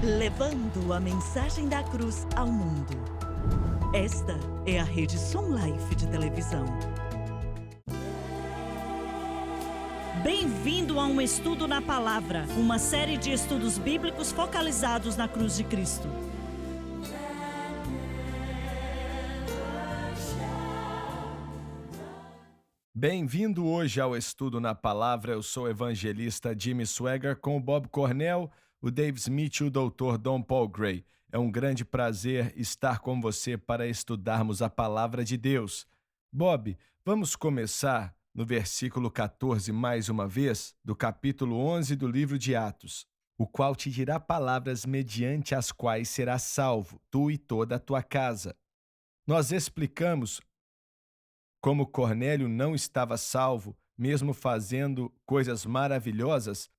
levando a mensagem da cruz ao mundo. Esta é a Rede Som Life de televisão. Bem-vindo a um estudo na palavra, uma série de estudos bíblicos focalizados na cruz de Cristo. Bem-vindo hoje ao Estudo na Palavra. Eu sou o evangelista Jimmy Swaggart com o Bob Cornell, o Dave Smith e o Dr. Don Paul Gray. É um grande prazer estar com você para estudarmos a Palavra de Deus. Bob, vamos começar no versículo 14 mais uma vez, do capítulo 11 do livro de Atos. O qual te dirá palavras mediante as quais serás salvo, tu e toda a tua casa. Nós explicamos como Cornélio não estava salvo, mesmo fazendo coisas maravilhosas,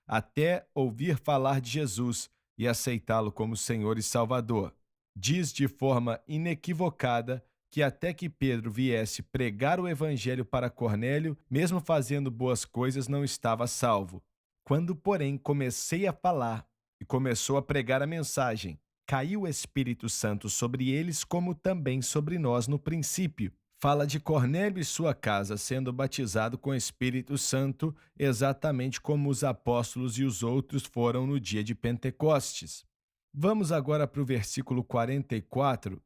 até ouvir falar de Jesus e aceitá-lo como Senhor e Salvador. Diz de forma inequivocada que até que Pedro viesse pregar o evangelho para Cornélio, mesmo fazendo boas coisas, não estava salvo. Quando, porém, comecei a falar e começou a pregar a mensagem, caiu o Espírito Santo sobre eles, como também sobre nós no princípio. Fala de Cornélio e sua casa sendo batizado com o Espírito Santo, exatamente como os apóstolos e os outros foram no dia de Pentecostes. Vamos agora para o versículo 44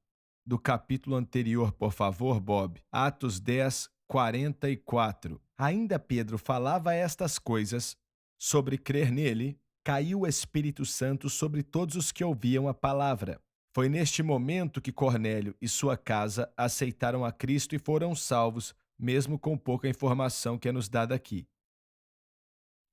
do capítulo anterior, por favor, Bob. Atos 10, 44. Ainda Pedro falava estas coisas sobre crer nele, caiu o Espírito Santo sobre todos os que ouviam a palavra. Foi neste momento que Cornélio e sua casa aceitaram a Cristo e foram salvos, mesmo com pouca informação que é nos dada aqui.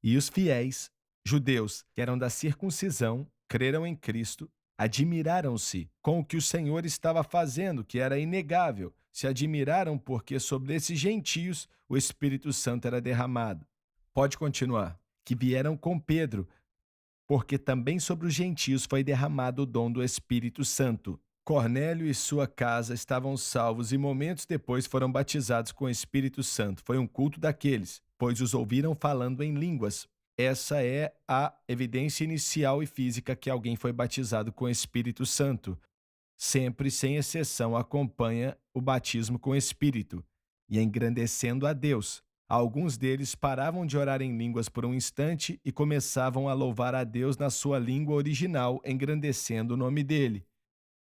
E os fiéis, judeus, que eram da circuncisão, creram em Cristo, admiraram-se com o que o Senhor estava fazendo, que era inegável. Se admiraram porque sobre esses gentios o Espírito Santo era derramado. Pode continuar. Que vieram com Pedro, porque também sobre os gentios foi derramado o dom do Espírito Santo. Cornélio e sua casa estavam salvos e momentos depois foram batizados com o Espírito Santo. Foi um culto daqueles, pois os ouviram falando em línguas. Essa é a evidência inicial e física que alguém foi batizado com o Espírito Santo. Sempre, sem exceção, acompanha o batismo com o Espírito e engrandecendo a Deus. Alguns deles paravam de orar em línguas por um instante e começavam a louvar a Deus na sua língua original, engrandecendo o nome dele.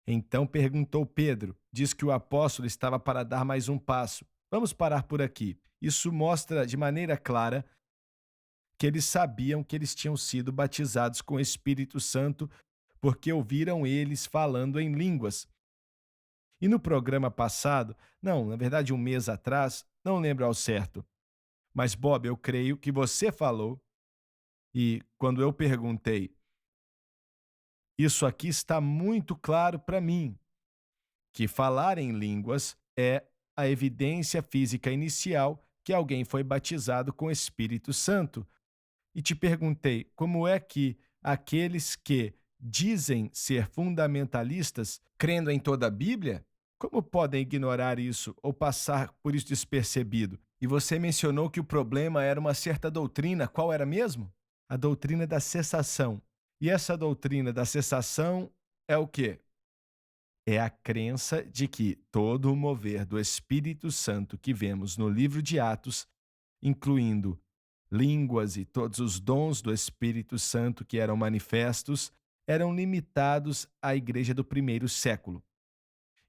Então perguntou Pedro, diz que o apóstolo estava para dar mais um passo. Vamos parar por aqui. Isso mostra de maneira clara que eles sabiam que eles tinham sido batizados com o Espírito Santo, porque ouviram eles falando em línguas. E no programa passado, na verdade um mês atrás, não lembro ao certo, mas, Bob, eu creio que você falou, e quando eu perguntei, isso aqui está muito claro para mim, que falar em línguas é a evidência física inicial que alguém foi batizado com o Espírito Santo. E te perguntei, como é que aqueles que dizem ser fundamentalistas, crendo em toda a Bíblia, como podem ignorar isso ou passar por isso despercebido? E você mencionou que o problema era uma certa doutrina. Qual era mesmo? A doutrina da cessação. E essa doutrina da cessação é o quê? É a crença de que todo o mover do Espírito Santo que vemos no livro de Atos, incluindo línguas e todos os dons do Espírito Santo que eram manifestos, eram limitados à igreja do primeiro século.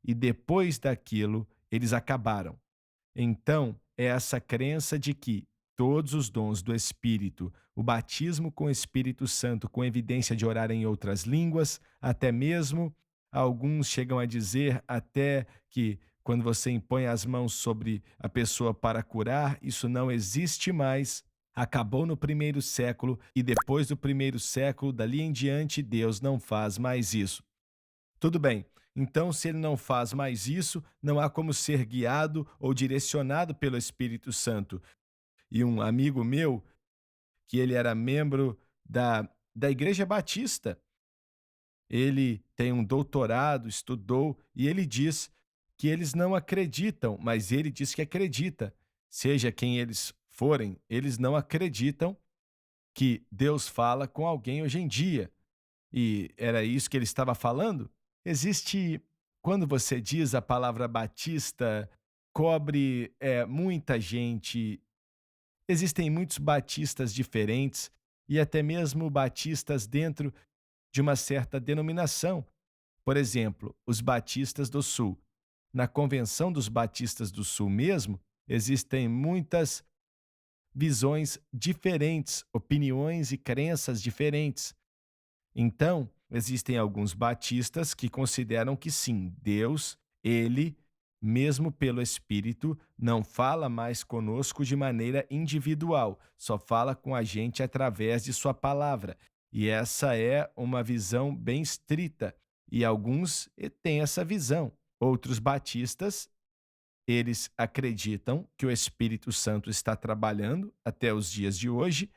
E depois daquilo, eles acabaram. Então, é essa crença de que todos os dons do Espírito, o batismo com o Espírito Santo, com evidência de orar em outras línguas, até mesmo, alguns chegam a dizer até que quando você impõe as mãos sobre a pessoa para curar, isso não existe mais. Acabou no primeiro século e depois do primeiro século, dali em diante, Deus não faz mais isso. Tudo bem. Então, se ele não faz mais isso, não há como ser guiado ou direcionado pelo Espírito Santo. E um amigo meu, que ele era membro da Igreja Batista, ele tem um doutorado, estudou, e ele diz que eles não acreditam, mas ele diz que acredita. Seja quem eles forem, eles não acreditam que Deus fala com alguém hoje em dia. e era isso que ele estava falando? Existe, quando você diz a palavra batista, cobre muita gente. Existem muitos batistas diferentes e até mesmo batistas dentro de uma certa denominação. Por exemplo, os batistas do Sul. Na Convenção dos Batistas do Sul mesmo, existem muitas visões diferentes, opiniões e crenças diferentes. Então, existem alguns batistas que consideram que sim, Deus, ele, mesmo pelo Espírito, não fala mais conosco de maneira individual, só fala com a gente através de Sua palavra. E essa é uma visão bem estrita, e alguns têm essa visão. Outros batistas, eles acreditam que o Espírito Santo está trabalhando até os dias de hoje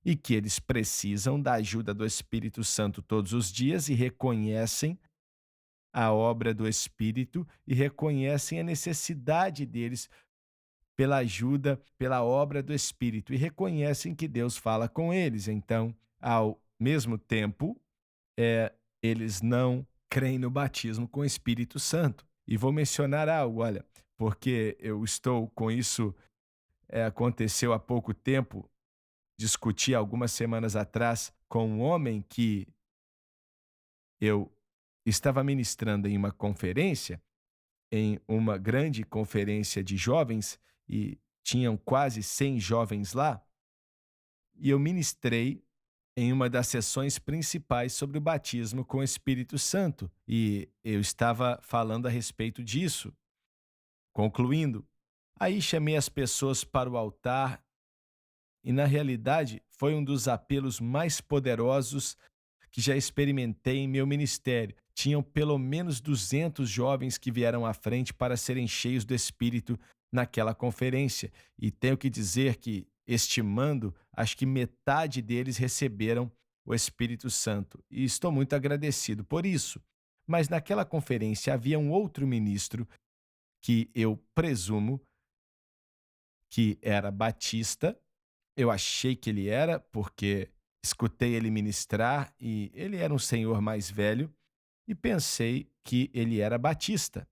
e que eles precisam da ajuda do Espírito Santo todos os dias e reconhecem a obra do Espírito e reconhecem a necessidade deles pela ajuda, pela obra do Espírito e reconhecem que Deus fala com eles. Então, ao mesmo tempo, eles não creem no batismo com o Espírito Santo. E vou mencionar algo, olha, porque eu estou com isso, aconteceu há pouco tempo, discuti algumas semanas atrás com um homem que eu estava ministrando em uma conferência, em uma grande conferência de jovens, e tinham quase 100 jovens lá, e eu ministrei em uma das sessões principais sobre o batismo com o Espírito Santo, e eu estava falando a respeito disso, concluindo. Aí chamei as pessoas para o altar e, na realidade, foi um dos apelos mais poderosos que já experimentei em meu ministério. Tinham pelo menos 200 jovens que vieram à frente para serem cheios do Espírito naquela conferência. E tenho que dizer que, estimando, acho que metade deles receberam o Espírito Santo. E estou muito agradecido por isso. Mas naquela conferência havia um outro ministro que eu presumo que era batista. Eu achei que ele era, porque escutei ele ministrar e ele era um senhor mais velho e pensei que ele era batista.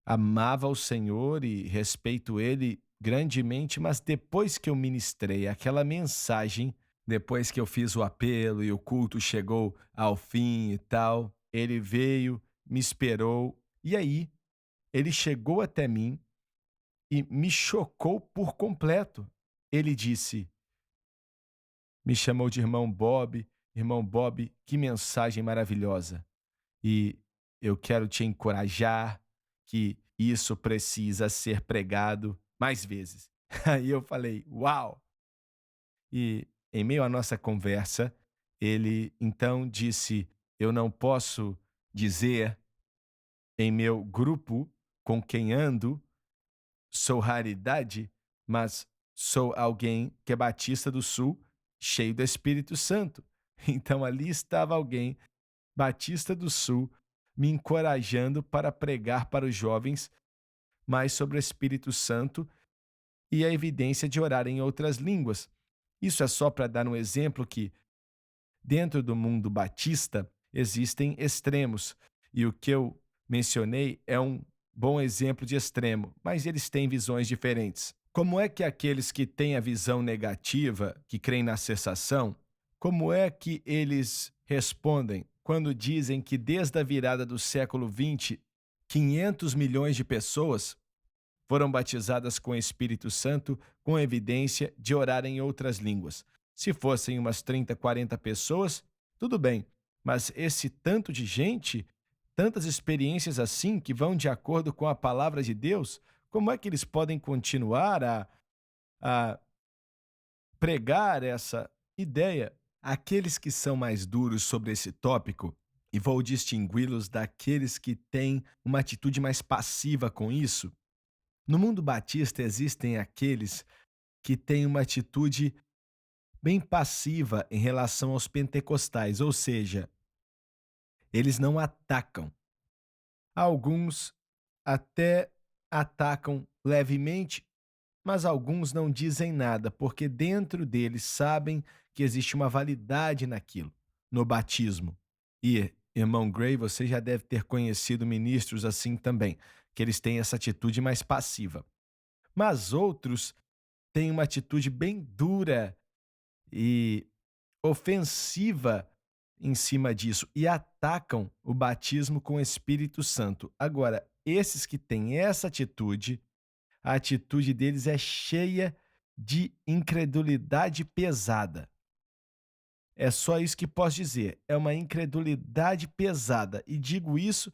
Amava o Senhor e respeito ele grandemente, mas depois que eu ministrei aquela mensagem, depois que eu fiz o apelo e o culto chegou ao fim e tal, ele veio, me esperou e aí ele chegou até mim e me chocou por completo. Ele disse: me chamou de irmão Bob, que mensagem maravilhosa. E eu quero te encorajar que isso precisa ser pregado mais vezes. Aí eu falei, uau! E em meio à nossa conversa, ele então disse: eu não posso dizer em meu grupo com quem ando, sou raridade, mas sou alguém que é batista do Sul, cheio do Espírito Santo. Então ali estava alguém batista do Sul me encorajando para pregar para os jovens mais sobre o Espírito Santo e a evidência de orar em outras línguas. Isso é só para dar um exemplo que, dentro do mundo batista, existem extremos. E o que eu mencionei é um bom exemplo de extremo, mas eles têm visões diferentes. Como é que aqueles que têm a visão negativa, que creem na cessação, como é que eles respondem quando dizem que desde a virada do século XX, 500 milhões de pessoas foram batizadas com o Espírito Santo com evidência de orar em outras línguas? Se fossem umas 30, 40 pessoas, tudo bem, mas esse tanto de gente, tantas experiências assim que vão de acordo com a palavra de Deus, como é que eles podem continuar a pregar essa ideia? Aqueles que são mais duros sobre esse tópico, e vou distingui-los daqueles que têm uma atitude mais passiva com isso. No mundo batista existem aqueles que têm uma atitude bem passiva em relação aos pentecostais, ou seja, eles não atacam. Alguns até atacam levemente, mas alguns não dizem nada, porque dentro deles sabem que existe uma validade naquilo. no batismo. E, irmão Gray, você já deve ter conhecido ministros assim também, que eles têm essa atitude mais passiva. Mas outros têm uma atitude bem dura e ofensiva em cima disso e atacam o batismo com o Espírito Santo. Agora, esses que têm essa atitude, a atitude deles é cheia de incredulidade pesada. É só isso que posso dizer. É uma incredulidade pesada. E digo isso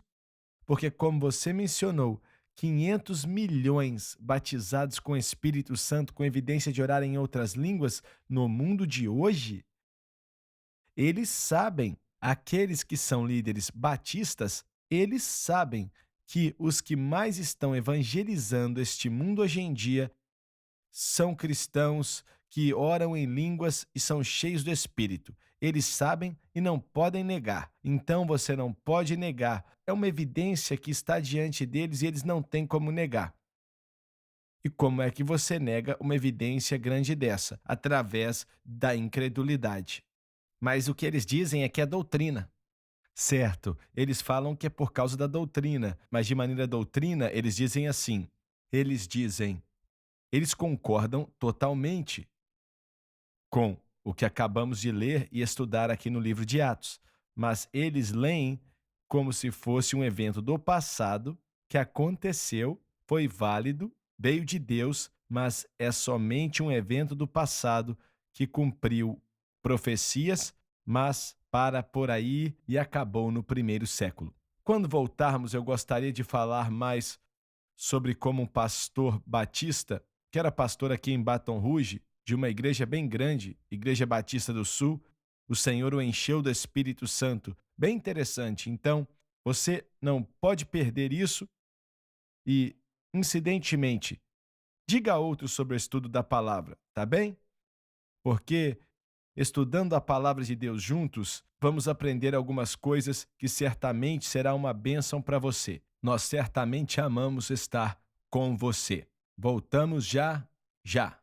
porque, como você mencionou, 500 milhões batizados com o Espírito Santo, com evidência de orar em outras línguas, no mundo de hoje, eles sabem, aqueles que são líderes batistas, eles sabem que os que mais estão evangelizando este mundo hoje em dia são cristãos que oram em línguas e são cheios do Espírito. Eles sabem e não podem negar. Então você não pode negar. É uma evidência que está diante deles e eles não têm como negar. E como é que você nega uma evidência grande dessa? Através da incredulidade. Mas o que eles dizem é que é doutrina. Certo, eles falam que é por causa da doutrina, mas de maneira doutrina eles dizem assim. Eles concordam totalmente com o que acabamos de ler e estudar aqui no livro de Atos, mas eles leem como se fosse um evento do passado que aconteceu, foi válido, veio de Deus, mas é somente um evento do passado que cumpriu profecias, mas para por aí e acabou no primeiro século. Quando voltarmos, eu gostaria de falar mais sobre como um pastor batista, que era pastor aqui em Baton Rouge, de uma igreja bem grande, Igreja Batista do Sul, o Senhor o encheu do Espírito Santo. Bem interessante. Então, você não pode perder isso e, incidentemente, diga a outros sobre o estudo da palavra, tá bem? Porque, estudando a palavra de Deus juntos, vamos aprender algumas coisas que certamente será uma bênção para você. Nós certamente amamos estar com você. Voltamos já, já.